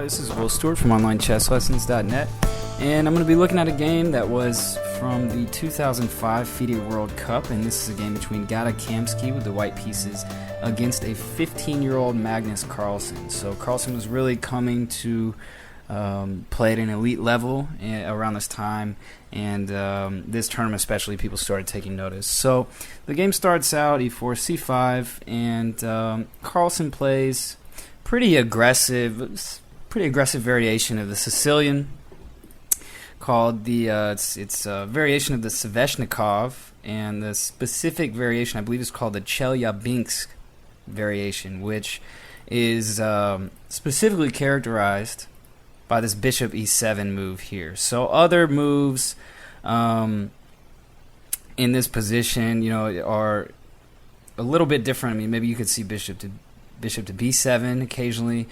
This is Will Stewart from OnlineChessLessons.net, and I'm going to be looking at a game that was from the 2005 FIDE World Cup, and this is a game between Gata Kamsky with the white pieces against a 15-year-old Magnus Carlsen. So Carlsen was really coming to play at an elite level around this time, and this tournament especially, people started taking notice. So the game starts out e4, c5, and Carlsen plays pretty aggressive variation of the Sicilian called the it's a variation of the Sveshnikov, and the specific variation I believe is called the Chelyabinsk Variation, which is specifically characterized by this bishop e7 move here. So other moves in this position, you know, are a little bit different. I mean, maybe you could see bishop to b7 occasionally,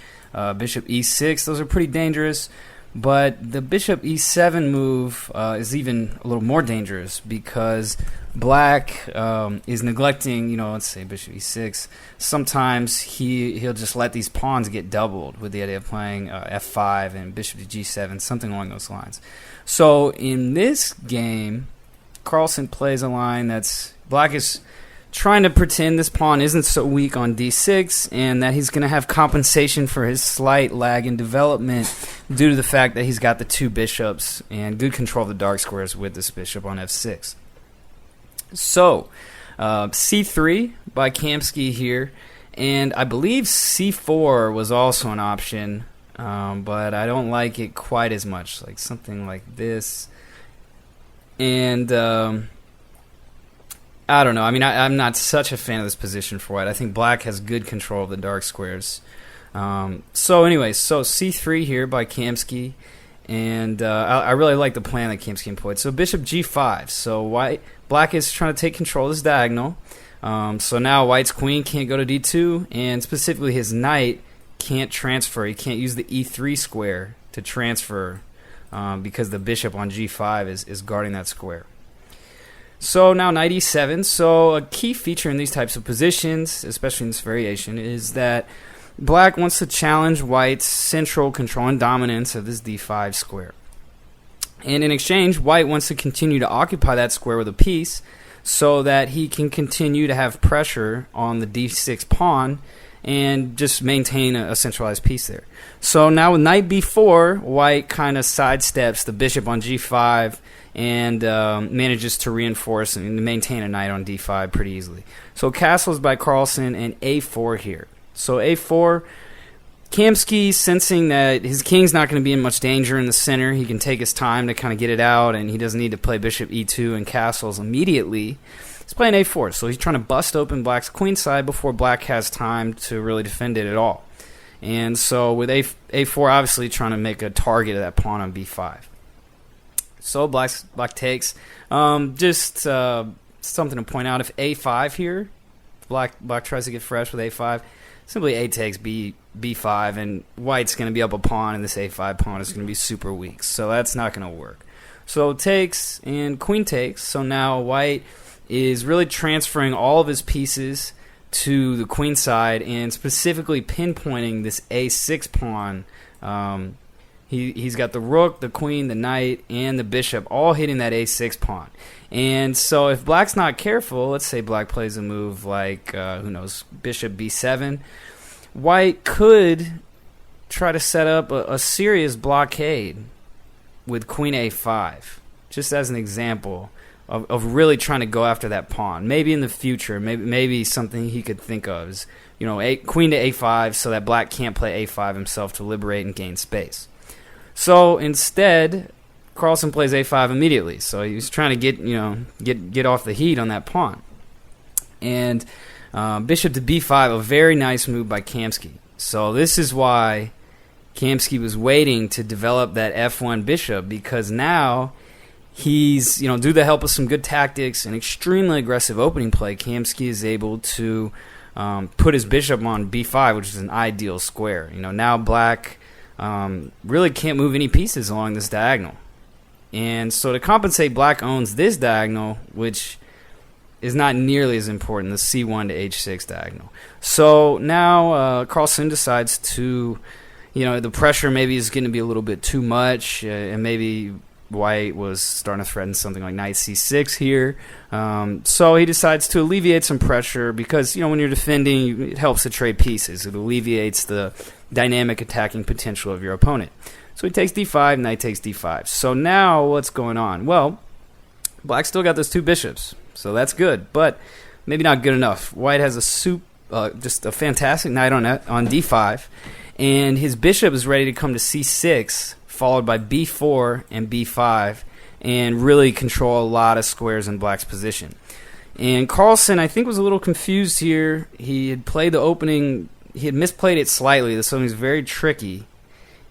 bishop e6. Those are pretty dangerous, but the bishop e7 move is even a little more dangerous because black is neglecting, you know, let's say bishop e6. Sometimes he'll just let these pawns get doubled with the idea of playing f5 and bishop to g7, something along those lines. So in this game, Carlsen plays a line that's black is trying to pretend this pawn isn't so weak on d6 and that he's going to have compensation for his slight lag in development due to the fact that he's got the two bishops and good control of the dark squares with this bishop on f6. So c3 by Kamsky here, and I believe c4 was also an option, but I don't like it quite as much, like something like this. And I don't know. I mean, I'm not such a fan of this position for white. I think black has good control of the dark squares. So anyway, so c3 here by Kamsky, and I really like the plan that Kamsky employed. So bishop g5. So black is trying to take control of this diagonal. So now white's queen can't go to d2, and specifically his knight can't transfer. He can't use the e3 square to transfer because the bishop on g5 is guarding that square. So now knight e7. So a key feature in these types of positions, especially in this variation, is that black wants to challenge white's central control and dominance of this d5 square. And in exchange, white wants to continue to occupy that square with a piece so that he can continue to have pressure on the d6 pawn and just maintain a centralized piece there. So now with knight b4, white kind of sidesteps the bishop on g5 and manages to reinforce and maintain a knight on d5 pretty easily. So castles by Carlsen and a4 here. So a4, Kamsky sensing that his king's not going to be in much danger in the center. He can take his time to kind of get it out, and he doesn't need to play bishop e2 and castles immediately. He's playing a4, so he's trying to bust open black's queenside before black has time to really defend it at all. And so with a4, obviously trying to make a target of that pawn on b5. So black takes. Just something to point out, if a5 here, black tries to get fresh with a5, simply a takes b5, and white's going to be up a pawn, and this a5 pawn is going to be super weak. So that's not going to work. So takes and queen takes. So now white is really transferring all of his pieces to the queen side and specifically pinpointing this a6 pawn. He's got the rook, the queen, the knight, and the bishop all hitting that a6 pawn. And so if black's not careful, let's say black plays a move like, who knows, bishop b7, white could try to set up a serious blockade with queen a5, just as an example of really trying to go after that pawn. Maybe in the future, maybe something he could think of is, you know, queen to a5 so that black can't play a5 himself to liberate and gain space. So instead, Carlsen plays a5 immediately. So he's trying to get off the heat on that pawn. And bishop to b5, a very nice move by Kamsky. So this is why Kamsky was waiting to develop that f1 bishop, because now he's, due to the help of some good tactics and extremely aggressive opening play, Kamsky is able to put his bishop on b5, which is an ideal square. Now black really can't move any pieces along this diagonal. And so to compensate, black owns this diagonal, which is not nearly as important, the c1 to h6 diagonal. So now Carlsen decides to the pressure maybe is going to be a little bit too much, and maybe white was starting to threaten something like knight c6 here. So he decides to alleviate some pressure because, when you're defending, it helps to trade pieces. It alleviates the dynamic attacking potential of your opponent. So he takes d5, knight takes d5. So now what's going on? Well, black still got those two bishops, so that's good, but maybe not good enough. White has just a fantastic knight on d5, and his bishop is ready to come to c6, followed by b4 and b5, and really control a lot of squares in black's position. And Carlsen, I think, was a little confused here. He had played the opening, he had misplayed it slightly. This opening is very tricky,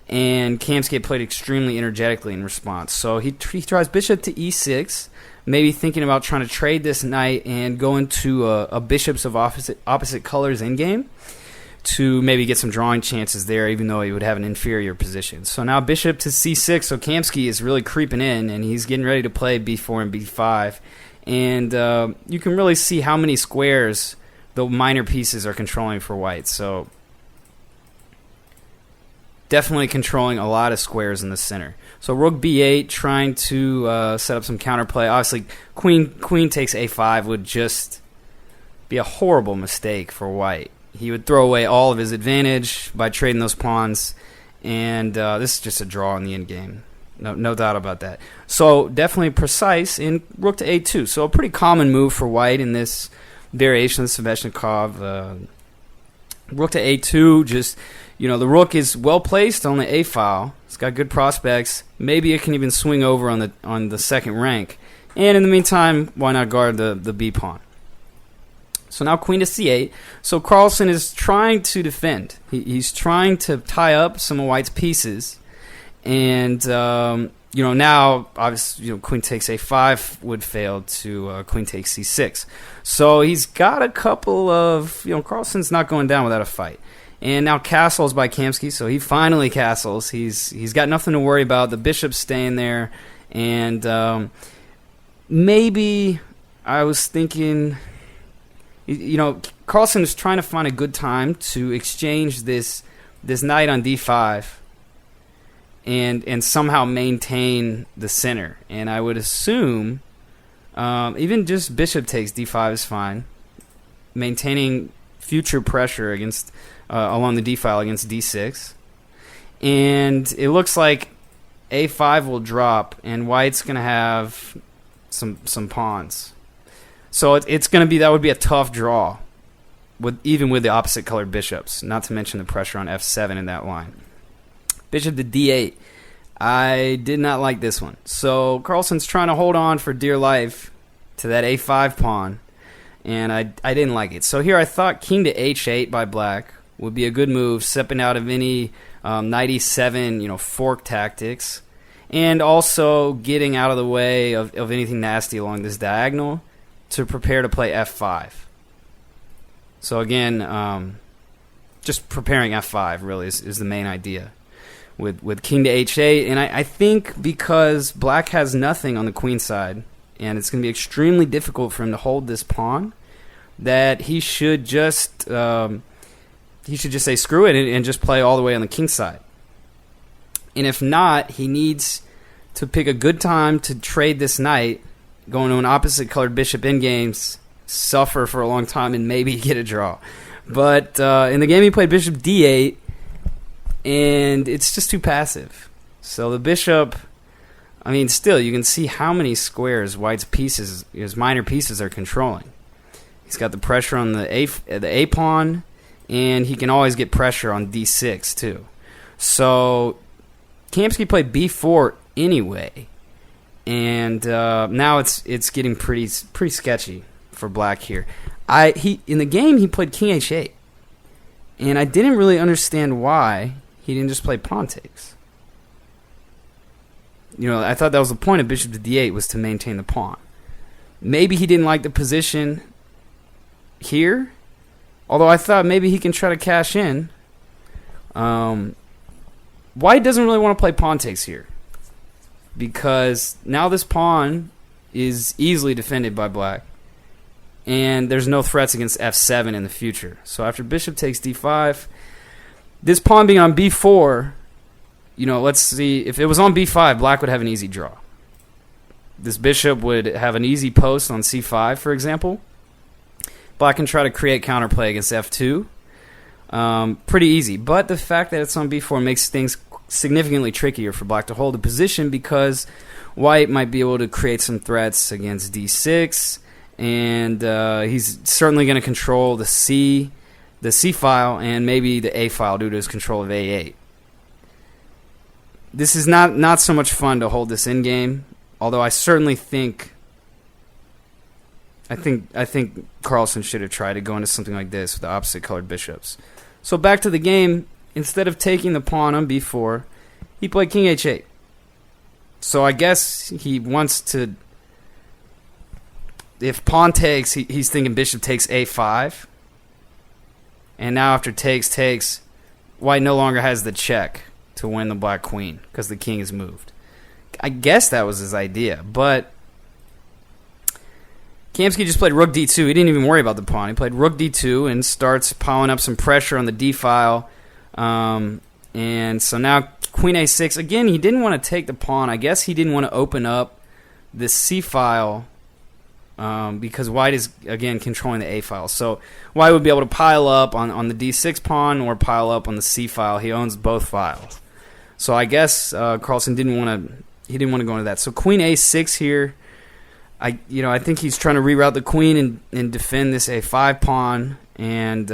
and Kamsky had played extremely energetically in response. So he tries bishop to e6, maybe thinking about trying to trade this knight and go into a bishops of opposite colors endgame to maybe get some drawing chances there, even though he would have an inferior position. So now bishop to c6, so Kamsky is really creeping in, and he's getting ready to play b4 and b5. And you can really see how many squares the minor pieces are controlling for white. So definitely controlling a lot of squares in the center. So rook b8, trying to set up some counterplay. Obviously, queen takes a5 would just be a horrible mistake for white. He would throw away all of his advantage by trading those pawns, and this is just a draw in the end game. No doubt about that. So definitely precise in rook to a2. So a pretty common move for white in this variation of Sveshnikov. Rook to a2, just, the rook is well placed on the a file. It's got good prospects. Maybe it can even swing over on the second rank. And in the meantime, why not guard the b pawn? So now queen to c8. So Carlsen is trying to defend. He's trying to tie up some of white's pieces. And, now, obviously, queen takes a5 would fail to queen takes c6. So he's got a couple of, Carlsen's not going down without a fight. And now castles by Kamsky, so he finally castles. He's got nothing to worry about. The bishop's staying there. And maybe I was thinking, Carlsen is trying to find a good time to exchange this knight on d5 and somehow maintain the center. And I would assume even just bishop takes d5 is fine, maintaining future pressure against along the d file against d6. And it looks like a5 will drop, and white's going to have some pawns. So it's going to be, that would be a tough draw, even with the opposite colored bishops, not to mention the pressure on f7 in that line. Bishop to d8. I did not like this one. So Carlsen's trying to hold on for dear life to that a5 pawn, and I didn't like it. So here I thought king to h8 by black would be a good move, stepping out of any knight e7, fork tactics, and also getting out of the way of anything nasty along this diagonal to prepare to play f5. So again, just preparing f5 really is the main idea with king to h8. And I think because black has nothing on the queen side, and it's going to be extremely difficult for him to hold this pawn, that he should just say screw it and just play all the way on the king side. And if not, he needs to pick a good time to trade this knight, going to an opposite colored bishop in games, suffer for a long time, and maybe get a draw. But in the game he played bishop d8, and it's just too passive. So the bishop, still you can see how many squares white's pieces, his minor pieces, are controlling. He's got the pressure on the a pawn, and he can always get pressure on d6 too. So Kamsky played b4 anyway, and now it's getting pretty sketchy for black here. In the game he played king h8, and I didn't really understand why he didn't just play pawn takes. I thought that was the point of bishop to d8, was to maintain the pawn. Maybe he didn't like the position here, although I thought maybe he can try to cash in. White doesn't really want to play pawn takes here, because now this pawn is easily defended by black, and there's no threats against f7 in the future. So after bishop takes d5, This pawn being on b4, let's see. If it was on b5, black would have an easy draw. This bishop would have an easy post on c5, for example. Black can try to create counterplay against f2. Pretty easy. But the fact that it's on b4 makes things significantly trickier for black to hold a position, because white might be able to create some threats against d6, and he's certainly going to control the c file, and maybe the a file due to his control of a8. This is not so much fun to hold this in game, although I certainly think Carlsen should have tried to go into something like this with the opposite colored bishops. So back to the game. Instead of taking the pawn on b4, he played king h8. So I guess he wants to, if pawn takes, he's thinking bishop takes a5. And now after takes, white no longer has the check to win the black queen because the king is moved. I guess that was his idea, but Kamsky just played rook d2. He didn't even worry about the pawn. He played rook d2 and starts piling up some pressure on the d file. And so now queen a6. Again, he didn't want to take the pawn. I guess he didn't want to open up the c file because white is, again, controlling the a file. So white would be able to pile up on the d6 pawn or pile up on the c file. He owns both files. So I guess Carlsen didn't want to go into that. So queen a6 here. I think he's trying to reroute the queen and defend this a5 pawn and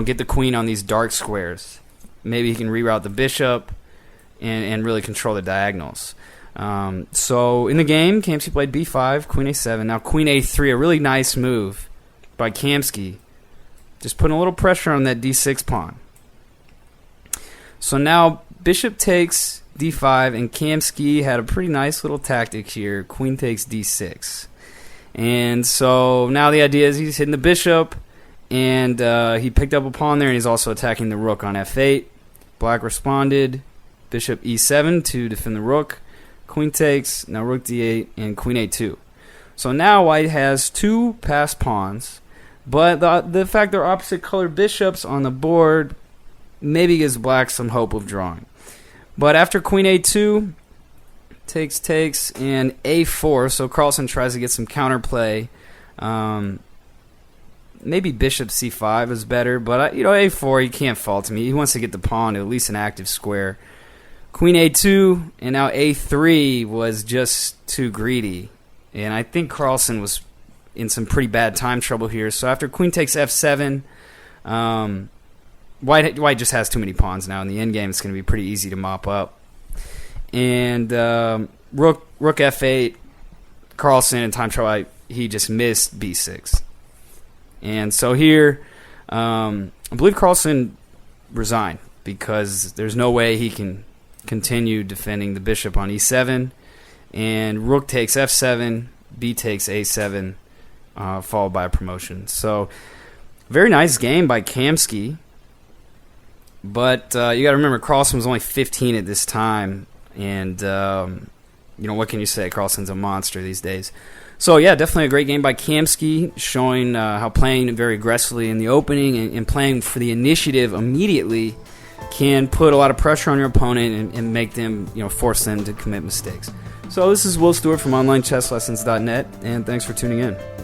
get the queen on these dark squares. Maybe he can reroute the bishop and really control the diagonals. So in the game, Kamsky played b5, queen a7. Now queen a3, a really nice move by Kamsky. Just putting a little pressure on that d6 pawn. So now bishop takes d5, and Kamsky had a pretty nice little tactic here. Queen takes d6. And so now the idea is he's hitting the bishop, and he picked up a pawn there, and he's also attacking the rook on f8. Black responded, bishop e7 to defend the rook. Queen takes, now rook d8, and queen a2. So now white has two passed pawns, but the fact they're opposite colored bishops on the board maybe gives black some hope of drawing. But after queen a2, takes, and a4, so Carlsen tries to get some counterplay. Maybe bishop c5 is better, but a4, he can't fault me. He wants to get the pawn to at least an active square. Queen a2, and now a3 was just too greedy. And I think Carlsen was in some pretty bad time trouble here. So after queen takes f7, White just has too many pawns now. In the endgame, it's going to be pretty easy to mop up. And rook f8, Carlsen in time trouble, he just missed b6. And so here, I believe Carlsen resigned because there's no way he can continue defending the bishop on e7. And rook takes f7, b takes a7, followed by a promotion. So very nice game by Kamsky. But you got to remember, Carlsen was only 15 at this time, and what can you say? Carlsen's a monster these days. So yeah, definitely a great game by Kamsky, showing how playing very aggressively in the opening and playing for the initiative immediately can put a lot of pressure on your opponent and make them, force them to commit mistakes. So this is Will Stewart from OnlineChessLessons.net, and thanks for tuning in.